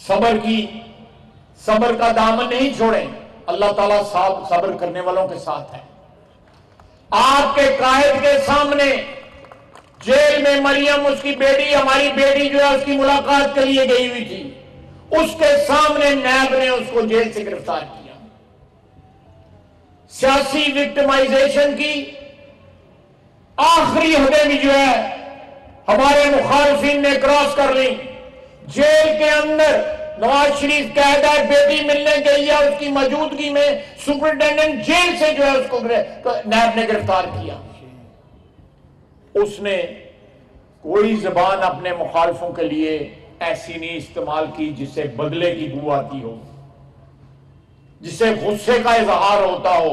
صبر کا دامن نہیں چھوڑیں، اللہ تعالیٰ صبر کرنے والوں کے ساتھ ہے۔ آپ کے قائد کے سامنے جیل میں مریم، اس کی بیٹی، ہماری بیٹی جو ہے اس کی ملاقات کے لیے گئی ہوئی تھی، اس کے سامنے نیب نے اس کو جیل سے گرفتار کیا۔ سیاسی وکٹمائزیشن کی آخری حدیں بھی جو ہے ہمارے مخالفین نے کراس کر لی۔ جیل کے اندر نواز شریف قید ہے، بیٹی ملنے گئی ہے، اس کی موجودگی میں سپرنٹینڈنٹ جیل سے جو ہے اس کو نیب نے گرفتار کیا۔ اس نے کوئی زبان اپنے مخالفوں کے لیے ایسی نہیں استعمال کی جس سے بدلے کی بو آتی ہو، جس سے غصے کا اظہار ہوتا ہو۔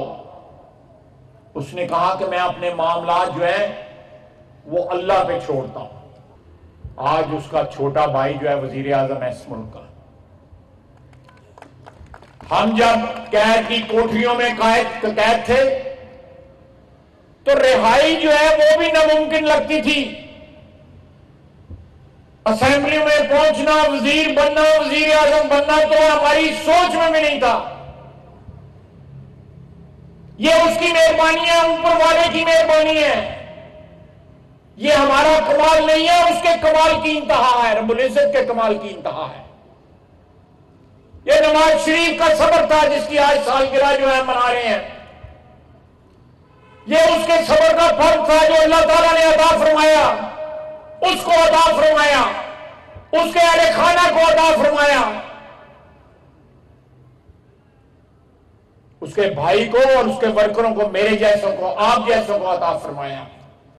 اس نے کہا کہ میں اپنے معاملات جو ہیں وہ اللہ پہ چھوڑتا ہوں۔ آج اس کا چھوٹا بھائی جو ہے وزیر اعظم ہے اس ملک کا۔ ہم جب قید کی کوٹریوں میں قید تھے تو رہائی جو ہے وہ بھی ناممکن لگتی تھی۔ اسمبلی میں پہنچنا، وزیر بننا، وزیر اعظم بننا تو ہماری سوچ میں بھی نہیں تھا۔ یہ اس کی مہربانی ہے، اوپر والے کی مہربانی ہے، یہ ہمارا کمال نہیں ہے، اس کے کمال کی انتہا ہے، رب العزت کے کمال کی انتہا ہے۔ یہ نواز شریف کا صبر تھا جس کی آج سالگرہ جو ہے منا رہے ہیں، یہ اس کے صبر کا پھل تھا جو اللہ تعالیٰ نے عطا فرمایا، اس کو عطا فرمایا، اس کے اہل خانہ کو عطا فرمایا، اس کے بھائی کو اور اس کے ورکروں کو، میرے جیسوں کو، آپ جیسوں کو عطا فرمایا۔